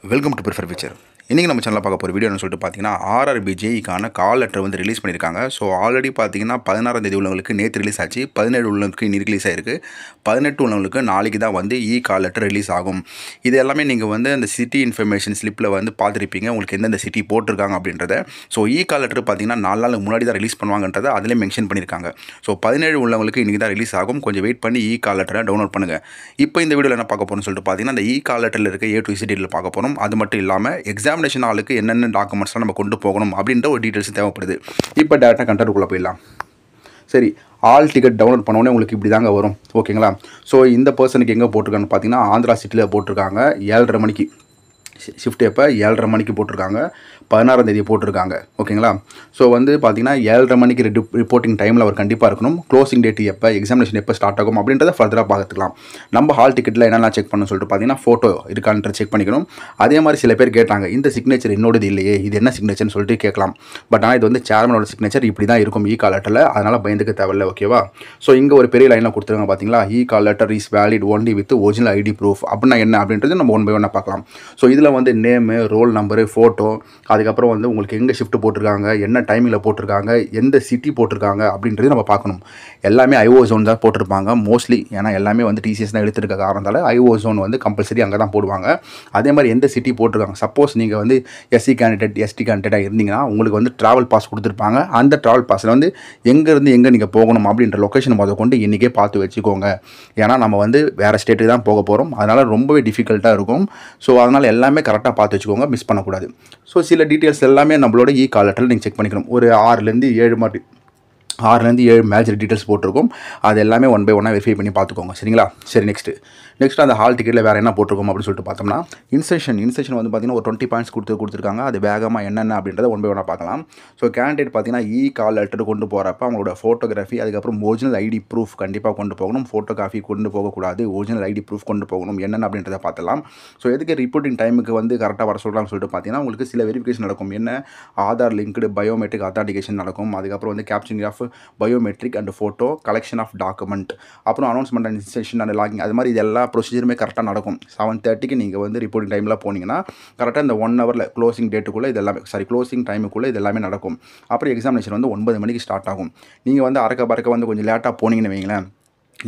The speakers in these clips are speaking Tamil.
Welcome to prefer future. இன்றைக்கி நம்ம சேனலில் பார்க்க போகிற வீடியோன்னு சொல்லிட்டு பார்த்தீங்கன்னா ஆர்ஆர்பி ஜேஇக்கான கால் லெட்டர் வந்து ரிலீஸ் பண்ணியிருக்காங்க. ஸோ ஆல்ரெடி பார்த்தீங்கன்னா 16ஆம் தேதி உள்ளவங்களுக்கு நேற்று ரிலீஸ் ஆச்சு, 17 உள்ளவங்களுக்கு இன்னி ரிலீஸ் ஆயிருக்கு, 18 உள்ளவங்களுக்கு நாளைக்கு தான் வந்து கால் லெட்டர் ரிலீஸ் ஆகும். இது எல்லாமே நீங்கள் வந்து அந்த சிட்டி இன்ஃபர்மேஷன் ஸ்லிப்பில் வந்து பார்த்துருப்பீங்க, உங்களுக்கு எந்தெந்த சிட்டி போட்டிருக்காங்க அப்படின்றத. ஸோ கால் லெட்டர் பார்த்தீங்கன்னா 4 நாளுக்கு முன்னாடி தான் ரிலீஸ் பண்ணுவாங்கன்றதை அதிலே மென்ஷன் பண்ணியிருக்காங்க. ஸோ 17 உள்ளவங்களுக்கு இன்றைக்கி தான் ரிலீஸ் ஆகும். கொஞ்சம் வெயிட் பண்ணி கால் லெட்டரை டவுன்லோட் பண்ணுங்கள். இப்போ இந்த வீடியோவில் என்ன பார்க்க போகிறோம்னு சொல்லிட்டு பார்த்தீங்கன்னா அந்த கால் லெட்டரில் இருக்க A to Z டீட்டெயில் பார்க்க போகிறோம். அது மட்டும் இல்லாமல் எக்ஸாமினேஷன் ஆளுக்கு என்னென்ன டாக்குமெண்ட்ஸ்லாம் நம்ம கொண்டு போகணும் அப்படின்ற ஒரு டீட்டெயில்ஸ் தேவைப்படுது. இப்போ டேரெக்டாக கண்டென்ட்டுக்குள்ளே போயிடலாம். சரி, ஆல் டிக்கெட் டவுன்லோட் பண்ணோன்னே உங்களுக்கு இப்படி தாங்க வரும், ஓகேங்களா? ஸோ இந்த பர்சனுக்கு எங்கே போட்டிருக்காங்கன்னு பார்த்தீங்கன்னா ஆந்திரா சிட்டியில் போட்டிருக்காங்க. 7:30 மணிக்கு ஷிஃப்ட் எப்போ 7:30 மணிக்கு போட்டிருக்காங்க, 16ஆம் தேதி போட்டிருக்காங்க, ஓகேங்களா? ஸோ வந்து பார்த்தீங்கன்னா 7:30 மணிக்கு ரிப்போர்ட்டிங் டைமில் அவர் கண்டிப்பாக இருக்கணும். க்ளோசிங் டேட் எப்போ, எக்ஸாமினேஷன் எப்போ ஸ்டார்ட் ஆகும் அப்படின்றத ஃபர்தராக பார்த்துக்கலாம். நம்ம ஹால் டிக்கெட்டில் என்னென்ன செக் பண்ணணும்னு சொல்லிட்டு பார்த்தீங்கன்னா ஃபோட்டோ இருக்கான்ற செக் பண்ணிக்கணும். அதே மாதிரி சில பேர் கேட்டாங்க, இந்த சிக்னேச்சர் என்னோடது இல்லையே, இது என்ன சிக்னேச்சர்னு சொல்லிட்டு கேட்கலாம். பட் ஆனால் இது வந்து சேர்மனோட சிக்னேச்சர் இப்படி தான் இருக்கும் கால் லெட்டரில், அதனால் பயந்துக்க தேவையில்லை, ஓகேவா? ஸோ இங்கே ஒரு பெரிய லைனில் கொடுத்துருங்க பார்த்தீங்களா, call letter is valid only with original ID proof அப்படின்னா என்ன அப்படின்றது நம்ம ஒன் பை ஒன்னாக பார்க்கலாம். ஸோ இதில் வந்து நேமு, ரோல் நம்பரு, ஃபோட்டோ, அதுக்கப்புறம் வந்து உங்களுக்கு எங்கே ஷிஃப்ட் போட்டிருக்காங்க, என்ன டைமிங்கில் போட்டிருக்காங்க, எந்த சிட்டி போட்டிருக்காங்க அப்படின்றது நம்ம பார்க்கணும். எல்லாமே ஐஓ ஜோன் தான் போட்டிருப்பாங்க மோஸ்ட்லி, ஏன்னா எல்லாமே வந்து டிசிஎஸ் தான் எடுத்துருக்க காரணத்தால் ஐஓ ஜோன் வந்து கம்பல்சரி அங்கே தான் போடுவாங்க. அதே மாதிரி எந்த சிட்டி போட்டிருக்காங்க, சப்போஸ் நீங்கள் வந்து எஸ்சி கேண்டிடேட் எஸ்டி கேண்டிடேட்டாக இருந்தீங்கன்னா உங்களுக்கு வந்து ட்ராவல் பாஸ் கொடுத்துருப்பாங்க. அந்த ட்ராவல் பாஸில் வந்து எங்கேருந்து எங்கே நீங்கள் போகணும் அப்படின்ற லொக்கேஷன் கொண்டு இன்றைக்கே பார்த்து வச்சுக்கோங்க. ஏன்னா நம்ம வந்து வேறு ஸ்டேட்டுக்கு தான் போக போகிறோம், அதனால் ரொம்பவே டிஃபிகல்ட்டாக இருக்கும். ஸோ அதனால் எல்லாமே கரெக்டாக பார்த்து வச்சுக்கோங்க, மிஸ் பண்ணக்கூடாது. ஸோ சில டீட்டெயில்ஸ் எல்லாமே நம்மளோட கால் லெட்டரில் நீங்கள் செக் பண்ணிக்கணும். ஒரு 6லேருந்து 7 மேஜர் டீட்டெயில்ஸ் போட்டிருக்கோம். அது எல்லாமே ஒன் பை ஒன்னாக வெரிஃபை பண்ணி பார்த்துக்கோங்க, சரிங்களா? சரி, நெக்ஸ்ட் அந்த ஹால் டிக்கெட்டில் வேறு என்ன போட்டிருக்கோம் அப்படின்னு சொல்லிட்டு பார்த்தோம்னா இன்செஷன் வந்து பார்த்தீங்கன்னா ஒரு 20 பாயிண்ட்ஸ் கொடுத்துருக்காங்க. அது வேகமாக என்னென்ன அப்படின்றத ஒன் பை ஒன்னாக பார்க்கலாம். ஸோ கேண்டிடேட் பார்த்தீங்கன்னா கால் லெட்டர் கொண்டு போகிறப்ப அவங்களோட ஃபோட்டோகிராஃபி, அதுக்கப்புறம் ஒரிஜினல் ஐடி ப்ரூஃப் கண்டிப்பாக கொண்டு போகணும். ஃபோட்டோகிராஃபி கொண்டு போகக்கூடாது, ஒரிஜினல் ஐடி ப்ரூஃப் கொண்டு போகணும். என்னென்ன அப்படின்றத பார்த்துலாம். ஸோ எதுக்கு ரிப்போர்ட்டிங் டைமுக்கு வந்து கரெக்டாக வர சொல்கிறாங்கன்னு சொல்லிட்டு பார்த்தீங்கன்னா உங்களுக்கு சில வெரிஃபிகேஷன் நடக்கும். என்ன, ஆதார் லிங்க்டு பயோமெட்ரிக் அத்தான்டிகேஷன் நடக்கும். அதுக்கப்புறம் வந்து capturing of biometric and photo, collection of document, அப்புறம் announcement and instruction and logging, அது மாதிரி இது எல்லா ப்ரொசீஜருமே கரெக்டாக நடக்கும். 7:30க்கு நீங்கள் வந்து ரிப்போர்ட்டிங் டைமில் போனீங்கன்னா கரெக்டாக இந்த 1 ஹவரில் க்ளோசிங் டேட்டுக்குள்ளே இது எல்லாமே க்ளோசிங் டைமுக்குள்ளே இது எல்லாமே நடக்கும். அப்புறம் எக்ஸாமினேஷன் வந்து 9 மணிக்கு ஸ்டார்ட் ஆகும். நீங்கள் வந்து பறக்க வந்து கொஞ்சம் லேட்டாக போனீங்கன்னு வைங்களேன்,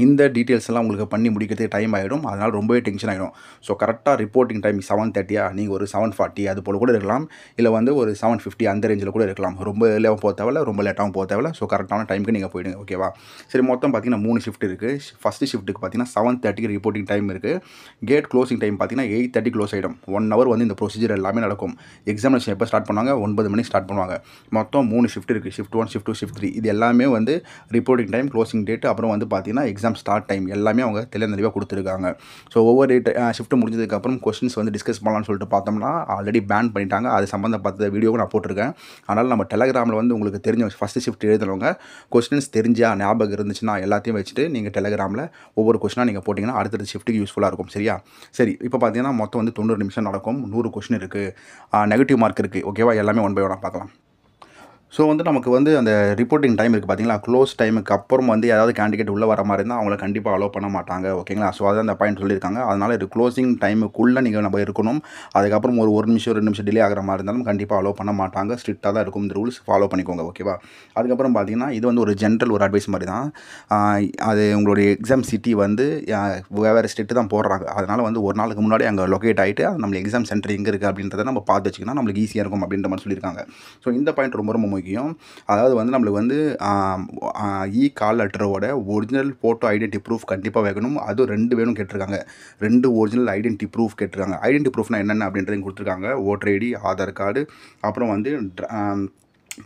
இந்த டீட்டெயில்ஸ் எல்லாம் உங்களுக்கு பண்ணி முடிக்கிறதுக்கு டைம் ஆகிடும். அதனால் ரொம்பவே டென்ஷன் ஆகிடும். ஸோ கரெக்டாக ரிப்போர்ட்டிங் டைம் 7:30 நீங்கள் ஒரு 7:40 அது போல் கூட இருக்கலாம், இல்லை வந்து ஒரு 7:50 அந்த ரேஞ்சில் கூட இருக்கலாம். ரொம்ப ஏர்லியாகவும் போக தேவையில்ல, ரொம்ப லேட்டாகவும் போக தேவையில்ல. ஸோ கரெக்டான டைமுக்கு நீங்கள் போயிடுங்க, ஓகேவா? சரி, மொத்தம் பார்த்தீங்கன்னா 3 ஷிஃப்ட் இருக்குது. ஃபஸ்ட்டு ஷிஃப்ட்டுக்கு பார்த்தீங்கன்னா 7:30க்கு ரிப்போர்ட்டிங் டைம் இருக்குது. கேட் க்ளோசிங் டைம் பார்த்தீங்கன்னா 8:30 க்ளோஸ் ஆகிடும். 1 ஹவர் வந்து இந்த ப்ரொசீஜர் எல்லாமே நடக்கும். எக்ஸாமினேஷன் எப்போ ஸ்டார்ட் பண்ணுவாங்க, 9 மணிக்கு ஸ்டார்ட் பண்ணுவாங்க. மொத்தம் 3 ஷிஃப்ட் இருக்குது. Shift 1, shift 2, shift 3. இது எல்லாமே வந்து ரிப்போர்ட்டிங் டைம், க்ளோசிங் டேட், அப்புறம் வந்து பார்த்தீங்கன்னா எக்ஸாம் ஸ்டார்ட் டைம் எல்லாமே அவங்க தெளிவாக கொடுத்துருக்காங்க. ஸோ ஒவ்வொரு ஷிஃப்ட் முடிஞ்சதுக்கப்புறம் கொஸ்டின்ஸ் வந்து டிஸ்கஸ் பண்ணலாம்னு சொல்லிட்டு பார்த்தோம்னா ஆல்ரெடி பேன் பண்ணிட்டாங்க. அது சம்மந்தப்பட்ட வீடியோவும் நான் போட்டிருக்கேன். அதனால் நம்ம டெலகிராமில் வந்து உங்களுக்கு தெரிஞ்ச ஃபஸ்ட்டு ஷிஃப்ட் எழுதுனவங்க கொஸ்டின்ஸ் தெரிஞ்சால் ஞாபகம் இருந்துச்சுன்னா எல்லாத்தையும் வச்சுட்டு நீங்கள் டெலகிராமில் ஒவ்வொரு கொஸ்டினாக நீங்கள் போட்டிங்கன்னா அடுத்த ஷிஃப்ட்டுக்கு யூஸ்ஃபுல்லாக இருக்கும், சரியா? சரி, இப்போ பார்த்தீங்கன்னா மொத்தம் வந்து 90 நிமிஷம் நடக்கும். 100 கொஸ்டின் இருக்குது, நெகட்டிவ் மார்க் இருக்குது, ஓகேவா? எல்லாமே ஒன் பை ஒன்னாக பார்க்கலாம். ஸோ வந்து நமக்கு வந்து அந்த ரிப்போர்ட்டிங் டைம் இருக்குது பார்த்தீங்களா, க்ளோஸ் டைமுக்கு அப்புறம் வந்து ஏதாவது கேண்டிடேட் உள்ளே வர மாதிரி இருந்தால் அவங்கள கண்டிப்பாக அலோவ் பண்ண மாட்டாங்க, ஓகேங்களா? ஸோ அதான் அந்த பாயிண்ட் சொல்லியிருக்காங்க. அதனால் இது க்ளோசிங் டைமுக்குள்ளே நீங்கள் நம்ம இருக்கணும். அதுக்கப்புறம் ஒரு நிமிஷம் 2 நிமிஷம் டிலே ஆகிற மாதிரி இருந்தாலும் கண்டிப்பாக அலோவ் பண்ண மாட்டாங்க. ஸ்ட்ரிக்டாக தான் இருக்கும், இந்த ரூல்ஸ் ஃபாலோ பண்ணிக்கோங்க, ஓகேவா? அதுக்கப்புறம் பார்த்தீங்கன்னா இது வந்து ஒரு ஜென்ரல் ஒரு அட்வைஸ் மாதிரி தான். அது உங்களுடைய எக்ஸாம் சிட்டி வந்து வேறு ஸ்டேட்டு தான் போடுறாங்க. அதனால் வந்து ஒரு நாளுக்கு முன்னாடி அங்கே லொக்கேட் ஆகிட்டு நம்ம எக்ஸாம் சென்டர் எங்கே இருக்குது அப்படின்றத நம்ம பார்த்து வச்சுக்கினா நம்மளுக்கு ஈஸியாக இருக்கும் அப்படின்ற மாதிரி சொல்லியிருக்காங்க. ஸோ இந்த பாயிண்ட் ரொம்ப ரொம்ப முக்கியம். அதாவது வந்து நம்மளுக்கு வந்து கால் லெட்டரோட ஒரிஜினல் ஃபோட்டோ ஐடென்டி ப்ரூஃப் கண்டிப்பாக வேணும். அதுவும் 2 வேணும் கேட்டிருக்காங்க. 2 ஒரிஜினல் ஐடென்டி ப்ரூஃப் கேட்டிருக்காங்க. ஐடென்டி ப்ரூஃப்னா என்னென்ன அப்படின்றதையும் கொடுத்துருக்காங்க. ஓட்டர் ஐடி, ஆதார் கார்டு, அப்புறம் வந்து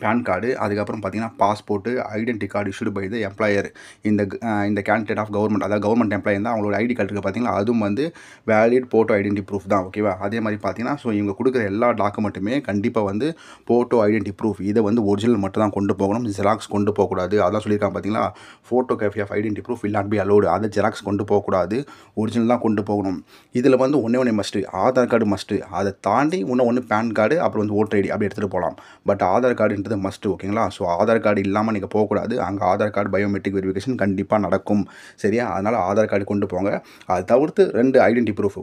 பேன் கார்டு, அதுக்கப்புறம் பார்த்தீங்கன்னா passport, identity card issued by the employer. இந்த கேண்டிடேட் ஆஃப் கவர்மெண்ட், அதாவது கவர்மெண்ட் எம்ப்ளாயி தான் அவங்களோட ஐடி கார்டு இருக்குது பார்த்தீங்களா, அதுவும் வந்து வேலிட் ஃபோட்டோ ஐடென்டி ப்ரூஃப் தான், ஓகேவா? அதே மாதிரி பார்த்தீங்கன்னா ஸோ இவங்க கொடுக்குற எல்லா டாக்குமெண்ட்டுமே கண்டிப்பாக வந்து ஃபோட்டோ ஐடென்டி ப்ரூஃப், இதை வந்து ஒரிஜினல் மட்டும் தான் கொண்டு போகணும், ஜெராக்ஸ் கொண்டு போகக்கூடாது. அதெல்லாம் சொல்லியிருக்காங்க பார்த்தீங்களா, photo copy of identity proof will not be allowed. அதை ஜெராக்ஸ் கொண்டு போகக்கூடாது, ஒரிஜினல் தான் கொண்டு போகணும். இதில் வந்து ஒன்றே மஸ்ட்டு, ஆதார் கார்டு மஸ்ட்டு. அதை தாண்டி ஒன்று பேன் கார்டு, அப்புறம் வந்து ஓட்டர் ஐடி அப்படி எடுத்துகிட்டு போகலாம். பட் ஆதார் கார்டு கார்டுன்றது மஸ்ட்டு ஓகேங்களா. ஸோ ஆதார் கார்டு இல்லாமல் நீங்கள் போகக்கூடாது. அங்கே ஆதார் கார்டு பயோமெட்ரிக் வெரிஃபிகேஷன் கண்டிப்பாக நடக்கும் சரியா. அதனால் ஆதார் கார்டு கொண்டு போங்க. அதை தவிர்த்து 2 ஐடென்டி ப்ரூஃப்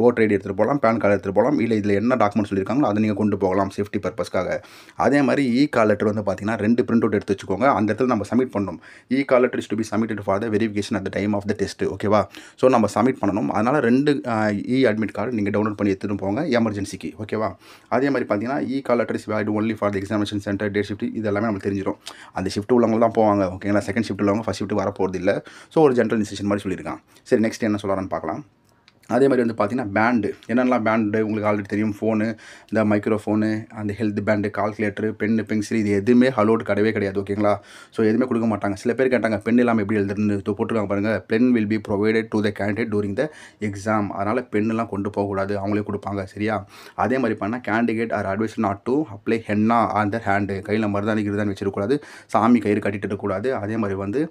ஓட்டர் ஐடி எடுத்துகிட்டு போகலாம், பேன் கார்டு எடுத்துகிட்டு போகலாம். இல்லை இதில் என்ன டாக்குமெண்ட் சொல்லியிருக்காங்களோ அதை நீங்கள் கொண்டு போகலாம் சேஃப்டி பர்பஸ்க்காக. அதே மாதிரி கால் லெட்டர் வந்து பார்த்தீங்கன்னா 2 பிரிண்ட் அவுட் எடுத்து வச்சுக்கோங்க. அந்த இடத்துல நம்ம சப்மிட் பண்ணணும். Call letter is to be submitted for the verification at the time of the test ஓகேவா. ஸோ நம்ம சப்மிட் பண்ணணும். அதனால் 2 அட்மிட் கார்டு நீங்கள் டவுன்லோட் பண்ணி எடுத்துகிட்டு போங்க எமர்ஜென்சிக்கு ஓகேவா. அதே மாதிரி பார்த்தீங்கன்னா கால் letter is valid only for the examination centre day shift. இது எல்லாமே நமக்கு தெரிஞ்சிடும். அந்த ஷிஃப்ட் உள்ளவங்க தான் போவாங்க ஓகேங்களா. செகண்ட் ஷிஃப்ட் உள்ளவங்க ஃபஸ்ட் ஷிஃப்ட் வர போகிறது இல்லை. ஸோ ஒரு ஜென்ரல் இன்ஸ்ட்ரக்ஷன் மாதிரி சொல்லியிருக்கான். சரி நெக்ஸ்ட் என்ன சொல்கிறான்னு பார்க்கலாம். அதே மாதிரி வந்து பார்த்தீங்கன்னா பேண்டு என்னென்னலாம் பேண்டு உங்களுக்கு ஆல்ரெடி தெரியும். ஃபோனு, இந்த மைக்ரோஃபோனு, அந்த health band, calculator, pen, pencil இது எதுவுமே அலோடு கிடையாது ஓகேங்களா. ஸோ எதுவுமே கொடுக்க மாட்டாங்க. சில பேர் கேட்டாங்க பென் இல்லாமல் எப்படி எழுதுன்னு போட்டுருக்காங்க பாருங்கள். Pen will be provided to the candidate during the exam. அதனால் பென்னெலாம் கொண்டு போகக்கூடாது, அவங்களே கொடுப்பாங்க சரியா. அதே மாதிரி பண்ணால் candidate R advice not to apply henna on the hand. கையில் மருதாணி கிருதாணி வச்சிருக்கக்கூடாது, சாமி கயிறு கட்டிட்டு இருக்கக்கூடாது. அதே மாதிரி வந்து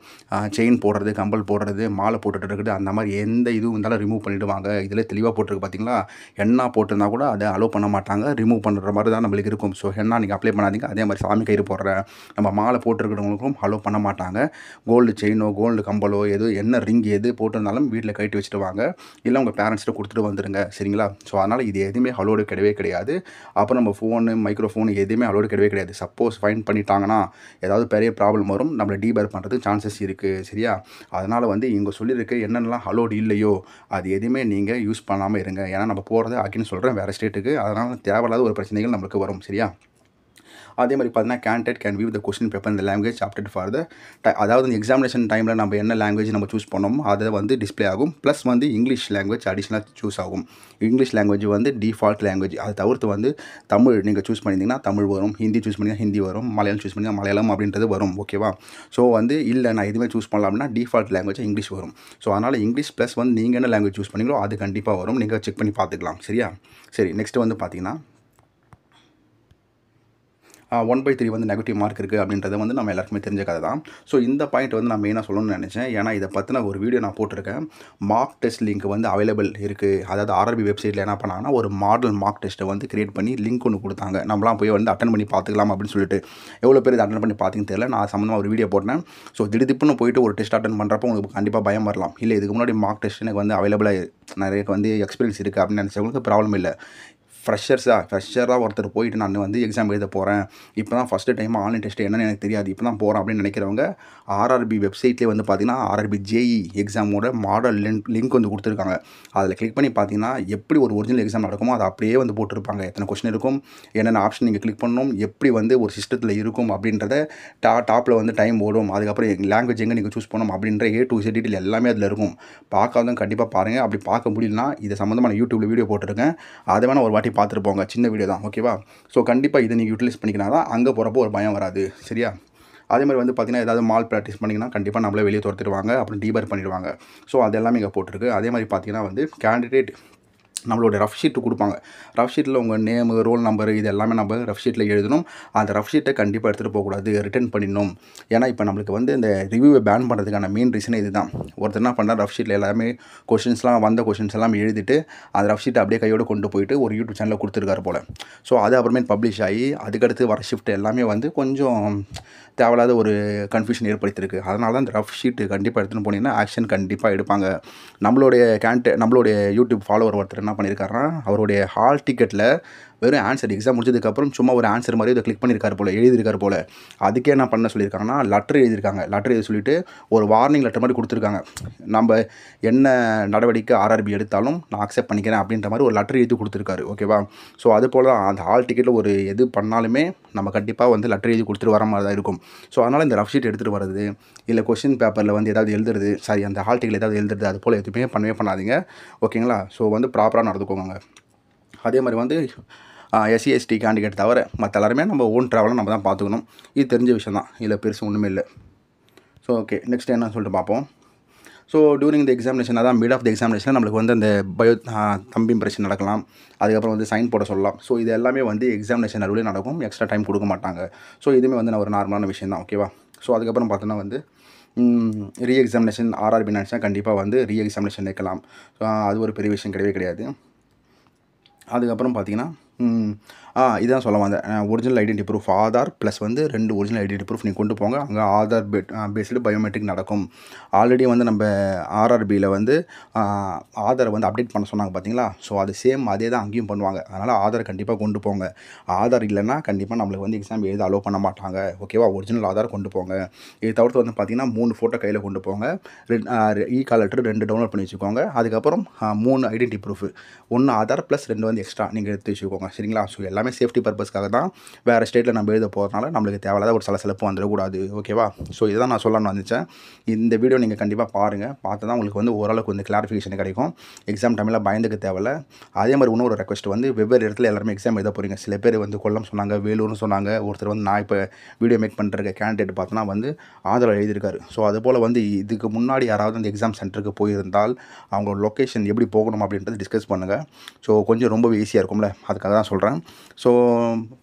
செயின் போடுறது, கம்பல் போடுறது, மாலை போட்டுட்டு இருக்குது அந்த மாதிரி எந்த இதுவும் இருந்தாலும் ரிமூவ் பண்ணிவிடுவாங்க. இதில் தெளிவாக போட்டிருக்கு பார்த்தீங்களா. ஹென்னா போட்டிருந்தா கூட அதை அலோவ் பண்ண மாட்டாங்க, ரிமூவ் பண்ணுற மாதிரி தான் நம்மளுக்கு இருக்கும். ஸோ ஹென்னா நீங்கள் அப்ளை பண்ணாதீங்க. அதே மாதிரி சாமி கயிறு போடுற நம்ம மாலை போட்டுருக்கிறவங்களுக்கும் அலோவ் பண்ண மாட்டாங்க. கோல்டு செயினோ கோல்டு கம்பலோ எது என்ன ரிங் எது போட்டிருந்தாலும் வீட்டில் கட்டி வச்சுட்டு வாங்க, இல்லை உங்கள் பேரண்ட்ஸ்கிட்ட கொடுத்துட்டு வந்துடுங்க சரிங்களா. ஸோ அதனால் இது எதுவுமே அலோடு கிடையாது. அப்புறம் நம்ம ஃபோனு மைக்ரோஃபோனு எதுவுமே அலோடு கிடையாது. சப்போஸ் ஃபைன் பண்ணிட்டாங்கன்னா ஏதாவது பெரிய ப்ராப்ளம் வரும், நம்மளை டீபர் பண்ணுறதுக்கு சான்சஸ் இருக்குது சரியா. அதனால் வந்து இங்கே சொல்லியிருக்கு என்னென்னலாம் அலோடு இல்லையோ அது எதுவுமே நீங்கள் யூஸ் பண்ணாமல் இருங்க. ஏன்னா நம்ம போகிறது அகைன்னு சொல்கிறேன் வேறு ஸ்டேட்டுக்கு. அதனால் தேவையில்லாத ஒரு பிரச்சனைகள் நம்மளுக்கு வரும் சரியா. அதே மாதிரி பார்த்தீங்கன்னா candidate can view the question paper இந்த லாங்குவேஜ் ஆப்டட் ஃபார் த அதாவது இந்த எக்ஸாமினேஷன் டைமில் நம்ம என்ன லாங்குவேஜ் நம்ம சூஸ் பண்ணோமோ அதை வந்து டிஸ்பிளே ஆகும். ப்ளஸ் வந்து இங்கிலீஷ் லாங்குவேஜ் அடிஷ்னலாக சூஸ் ஆகும். இங்கிலீஷ் லாங்குவேஜ் வந்து டிஃபால்ட் லாங்குவேஜ். அதை தவிர்த்து வந்து தமிழ் நீங்கள் சூஸ் பண்ணியிருந்தீங்கன்னா தமிழ் வரும், ஹிந்தி சூஸ் பண்ணிங்கன்னா ஹிந்தி வரும், மலையாளம் சூஸ் பண்ணிங்கன்னா மலையாளம் அப்படின்றது வரும் ஓகேவா. ஸோ வந்து இல்லை நான் எதுவுமே சூஸ் பண்ணலாம் அப்படின்னா டிஃபால்ட் லாங்குவேஜ் இங்கிலீஷ் வரும். ஸோ அதனால் இங்கிலீஷ் ப்ளஸ் வந்து நீங்கள் என்ன லாங்குவேஜ் சூஸ் பண்ணீங்களோ அது கண்டிப்பாக வரும். நீங்கள் செக் பண்ணி பார்த்துக்கலாம் சரியா. சரி நெக்ஸ்ட்டு வந்து பார்த்தீங்கன்னா 1/3 வந்து நெகட்டிவ் மார்க் இருக்குது அப்படின்றது வந்து நம்ம எல்லாருக்குமே தெரிஞ்ச கதை தான். ஸோ இந்த பாயிண்ட் வந்து நான் மெயினாக சொல்லணும்னு நினச்சேன். ஏன்னா இதை பற்றின ஒரு வீடியோ நான் போட்டிருக்கேன். மார்க் டெஸ்ட் லிங்க் வந்து அவைலபிள் இருக்குது. அதாவது ஆர்ஆர்பி வெப்சைட்டில் என்ன பண்ணாங்கன்னா ஒரு மாடல் மார்க் டெஸ்ட்டை வந்து கிரியேட் பண்ணி லிங்க் ஒன்று கொடுத்தாங்க. நம்மளாம் போய் வந்து அட்டன் பண்ணி பார்த்துக்கலாம் அப்படின்னு சொல்லிட்டு. எவ்வளோ பேர் இதை அட்டன் பண்ணி பார்த்தீங்கன்னு தெரியல. நான் சம்மந்தமாக ஒரு வீடியோ போட்டேன். ஸோ திடீர்னு போயிட்டு ஒரு டெஸ்ட் அட்டன் பண்ணுறப்போ உங்களுக்கு கண்டிப்பாக பயம் வரலாம். இல்லை இதுக்கு முன்னாடி மார்க் டெஸ்ட் எனக்கு வந்து அவைலபிளாக நிறைய வந்து எக்ஸ்பீரியன்ஸ் இருக்குது அப்படின்னு நினச்சவங்களுக்கு ப்ராப்ளம் இல்லை. ஃப்ரெஷராக ஒருத்தர் போயிட்டு நான் வந்து எக்ஸாம் எழுத போகிறேன், இப்போ தான் ஃபஸ்ட்டு டைம் ஆன்லைன் டெஸ்ட் என்னன்னு எனக்கு தெரியாது, இப்போ தான் போகிறேன் அப்படின்னு நினைக்கிறவங்க ஆர்ஆர்பி வெப்சைட்லேயே வந்து பார்த்தீங்கன்னா ஆர்ஆர்பி ஜேஇ எக்ஸாமோட மாடல் லிங்க் வந்து கொடுத்துருக்காங்க. அதில் கிளிக் பண்ணி பார்த்தீங்கன்னா எப்படி ஒரு ஒரிஜினல் எக்ஸாம் நடக்குமோ அதை அப்படியே வந்து போட்டிருப்பாங்க. எத்தனை கொஸ்டின் இருக்கும், என்னென்ன ஆப்ஷன் நீங்கள் கிளிக் பண்ணணும், எப்படி வந்து ஒரு சிஸ்டத்தில் இருக்கும் அப்படின்றத டாப்பில் வந்து டைம் ஓடும், அதுக்கப்புறம் லாங்குவேஜ் எங்கே நீங்கள் சூஸ் பண்ணணும் அப்படின்ற A to Z டீட்டெயில் எல்லாமே அதில் இருக்கும். பார்க்காதவங்க கண்டிப்பாக பாருங்கள். அப்படி பார்க்க முடியலனா இதை சம்மந்தமான யூடியூப்பில் வீடியோ போட்டிருக்கேன், அதை வேணால் ஒரு வாட்டி பார்த்துட்டு போங்க. சின்ன வீடியோ தான் ஓகேவா. ஸோ கண்டிப்பாக இதை நீங்கள் யூட்டிலைஸ் பண்ணிக்கினா தான் அங்கே போகிறப்போ ஒரு பயம் வராது சரியா. அதே மாதிரி வந்து பார்த்தீங்கன்னா ஏதாவது மால் ப்ராக்டிஸ் பண்ணிங்கன்னா கண்டிப்பாக நம்மளே வெளியே துரத்துடுவாங்க, அப்புறம் டீபர் பண்ணிடுவாங்க. ஸோ அது எல்லாமே இங்கே போட்டிருக்கு. அதே மாதிரி பார்த்தீங்கன்னா வந்து கேண்டிடேட் நம்மளோட ரஃப் ஷீட்டு கொடுப்பாங்க. ரஃப் ஷீட்டில் உங்கள் நேமு ரோல் நம்பரு இது எல்லாமே நம்ம ரஃப் ஷீட்டில் எழுதணும். அந்த ரஃப் ஷீட்டை கண்டிப்பாக எடுத்துகிட்டு போகக்கூடாது, ரிட்டர்ன் பண்ணிடணும். ஏன்னா இப்போ நம்மளுக்கு வந்து இந்த ரிவ்யூவை பேன் பண்ணுறதுக்கான மெயின் ரீசனே இது தான். ஒருத்தர் என்ன பண்ணால் ரஃப் ஷீட்டில் எல்லாமே வந்த கொஷின்ஸ் எல்லாம் எழுதிட்டு அந்த ரஃப் ஷீட்டை அப்படியே கையோடு கொண்டு போயிட்டு ஒரு யூடியூப் சேனலில் கொடுத்துருக்காரு போல். ஸோ அது அப்புறமே பப்ளிஷ் ஆகி அதுக்கடுத்து வர ஷிஃப்ட் எல்லாமே வந்து கொஞ்சம் தேவையில்லாத ஒரு கன்ஃபியூஷன் ஏற்படுத்தியிருக்கு. அதனால தான் இந்த ரஃப் ஷீட்டு கண்டிப்பாக எடுத்துகிட்டு போனீங்கன்னா ஆக்ஷன் கண்டிப்பாக எடுப்பாங்க. நம்மளுடைய யூடியூப் ஃபாலோவர் ஒருத்தர் என்ன பண்ணியிருக்காருன்னா அவருடைய ஹால் டிக்கெட்டில் வெறும் ஆன்சர் எக்ஸாம் முடிச்சதுக்கப்புறம் சும்மா ஒரு ஆன்சர் மாதிரி இதை கிளிக் பண்ணியிருக்காரு போல், எழுதியிருக்காரு போல். அதுக்கே என்ன பண்ண சொல்லியிருக்காங்கன்னா லெட்டர் எழுதியிருக்காங்க. லெட்டர் எழுதி சொல்லிவிட்டு ஒரு வார்னிங் லெட்டர் மாதிரி கொடுத்துருக்காங்க. நம்ம என்ன நடவடிக்கை ஆர்ஆர்பி எடுத்தாலும் நான் அக்செப்ட் பண்ணிக்கிறேன் அப்படின்ற மாதிரி ஒரு லெட்டர் எழுதி கொடுத்துருக்காரு ஓகேவா. ஸோ அது போல் தான் அந்த ஹால் டிக்கெட்டில் ஒரு எது பண்ணாலுமே நம்ம கண்டிப்பாக வந்து லெட்டர் எழுதி கொடுத்துட்டு வர மாதிரி தான் இருக்கும். ஸோ அதனால் இந்த ரஃப் ஷீட் எடுத்துகிட்டு வரது, இல்லை கொஸ்டின் பேப்பரில் வந்து ஏதாவது எழுதுறது, அந்த ஹால் டிக்கெட்டில் ஏதாவது எழுதுறது, அது போல் எதுவுமே பண்ணாதீங்க ஓகேங்களா. ஸோ வந்து ப்ராப்பராக நடந்துக்கோங்க. அதே மாதிரி வந்து எஸ்சி எஸ்டி கேண்டிடேட் தவிர மற்ற எல்லாருமே நம்ம ஓன் ட்ராவலை நம்ம தான் பார்த்துக்கணும். இது தெரிஞ்ச விஷயம் தான், இதில் பெருசு ஒன்றுமே இல்லை. ஸோ ஓகே நெக்ஸ்ட் என்ன சொல்லிட்டு பார்ப்போம். ஸோ டியூரிங் த எக்ஸாமினேஷன் அதான் மிட் ஆஃப் த எக்ஸாமினேஷன் நம்மளுக்கு வந்து அந்த தம்பி இம்ப்ரெஷன் நடக்கலாம், அதுக்கப்புறம் வந்து சைன் போட சொல்லலாம். ஸோ இது எல்லாமே வந்து எக்ஸாமினேஷன் நடுவில் நடக்கும், எக்ஸ்ட்ரா டைம் கொடுக்க மாட்டாங்க. ஸோ இதுவுமே வந்து ஒரு நார்மலான விஷயம் தான் ஓகேவா. ஸோ அதுக்கப்புறம் பார்த்தோன்னா வந்து ரீ எக்ஸாமினேஷன் ஆர்ஆர்பி நினச்சா கண்டிப்பாக வந்து ரீ எக்ஸாமினேஷன் வைக்கலாம். ஸோ அது ஒரு பெரிய விஷயம் கிடையவே கிடையாது. அதுக்கப்புறம் பார்த்திங்கன்னா இதான் சொல்ல வந்தேன். Original identity proof Aadhaar plus வந்து 2 ஒரிஜினல் ஐடென்டி ப்ரூஃப் நீங்கள் கொண்டு போங்க. அங்கே ஆதார் பேஸ்டு பயோமெட்ரிக் நடக்கும். ஆல்ரெடி வந்து நம்ம ஆர்ஆர்பியில் வந்து ஆதாரை வந்து அப்டேட் பண்ண சொன்னாங்க பார்த்தீங்களா? ஸோ அது சேம் அதே தான் அங்கேயும் பண்ணுவாங்க. அதனால் ஆதார் கண்டிப்பாக கொண்டு போங்க. ஆதார் இல்லைன்னா கண்டிப்பாக நம்மளுக்கு வந்து எக்ஸாம் எழுத அலோவ் பண்ண மாட்டாங்க. ஓகேவா? ஒரிஜினல் ஆதார் கொண்டு போங்க. இது தவிர்த்து வந்து பார்த்தீங்கன்னா 3 ஃபோட்டோ கையில் கொண்டு போங்க. கால் லெட்டர் 2 டவுன்லோட் பண்ணி வச்சுக்கோங்க. அதுக்கப்புறம் 3 ஐடென்டி ப்ரூஃப். 1 ஆதார் ப்ளஸ் 2 வந்து எக்ஸ்ட்ரா நீங்கள் எடுத்து வச்சுக்கோங்க. சரிங்களா? ஸோ எல்லாமே சேஃப்டி பர்பஸ்க்காக தான். வேறு ஸ்டேட்டில் நம்ம எழுத போகிறதுனால நம்மளுக்கு தேவையில்லாத ஒரு சலசலப்பு வந்துடக்கூடாது. ஓகேவா? ஸோ இதுதான் நான் சொல்லணும்னு வந்துச்சேன். இந்த வீடியோ நீங்கள் கண்டிப்பாக பாருங்கள். பார்த்து தான் உங்களுக்கு வந்து ஓரளவுக்கு வந்து கிளாரிஃபிகேஷன் கிடைக்கும். எக்ஸாம் டைமில் பயந்துக்க தேவையில்ல. அதே மாதிரி இன்னொரு ரெக்வஸ்ட் வந்து வெவ்வேறு இடத்துல எல்லாருமே எக்ஸாம் எழுத போகிறீங்க. சில பேர் வந்து கொல்லம் சொன்னாங்க, வேலூர்னு சொன்னாங்க. ஒருத்தர் வந்து நான் இப்போ வீடியோ மேக் பண்ணுற கேண்டிடேட் பார்த்தோன்னா வந்து ஆதரவு எழுதியிருக்காரு. ஸோ அதுபோல் வந்து இதுக்கு முன்னாடி யாராவது அந்த எக்ஸாம் சென்டருக்கு போயிருந்தால் அவங்களோட லொக்கேஷன் எப்படி போகணும் அப்படின்றத டிஸ்கஸ் பண்ணுங்கள். ஸோ கொஞ்சம் ரொம்பவே ஈஸியாக இருக்கும்ல, அதுக்காக தான் சொல்கிறேன். ஸோ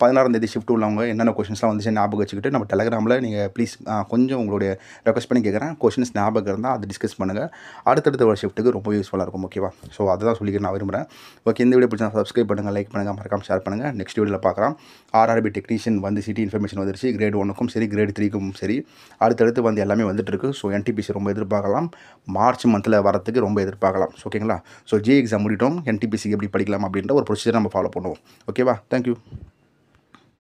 16ஆம் தேதி ஷிஃப்ட் உள்ளவங்க என்னென்ன கொஷின்ஸ்லாம் வந்துச்சு ஞாபகம் வச்சுக்கிட்டு நம்ம டெலகிராமில் நீங்கள் ப்ளீஸ் கொஞ்சம் உங்களுடைய ரெக்வஸ்ட் பண்ணி கேட்குறேன். கொஷின்ஸ் ஞாபகம் இருந்தால் அதை டிஸ்கஸ் பண்ணுங்கள். அடுத்தடுத்த ஒரு ஷிஃப்ட்டுக்கு ரொம்ப யூஸ்ஃபுல்லாக இருக்கும். ஓகேவா? ஸோ அதுதான் சொல்லிக்க நான் விரும்புகிறேன். ஓகே, இந்த வீடியோ பிடிச்சா சப்ஸ்கிரைப் பண்ணுங்கள், லைக் பண்ணுங்கள், மறக்காம ஷேர் பண்ணுங்கள். நெக்ஸ்ட் வீடியோவில் பார்க்கலாம். ஆர்ஆர்பி டெக்னீஷியன் வந்து சிட்டி இன்ஃபர்மேஷன் வந்துருச்சு. கிரேட் 1க்கும் சரி, கிரேட் 3க்கும் சரி. அடுத்தடுத்து வந்து எல்லாமே வந்துட்டு இருக்கு. ஸோ என்டிபிசி ரொம்ப எதிர்பார்க்கலாம். மார்ச் மந்தில் வரத்துக்கு ரொம்ப எதிர்பார்க்கலாம். ஓகேங்களா? ஸோ ஜே எக்ஸாம் முடிட்டோம். என்டிபிசிக்கு எப்படி படிக்கலாம் அப்படின்ற ஒரு ப்ரொசீஜர் நம்ம ஃபாலோ பண்ணுவோம். ஓகேவா? தேங்க்யூ.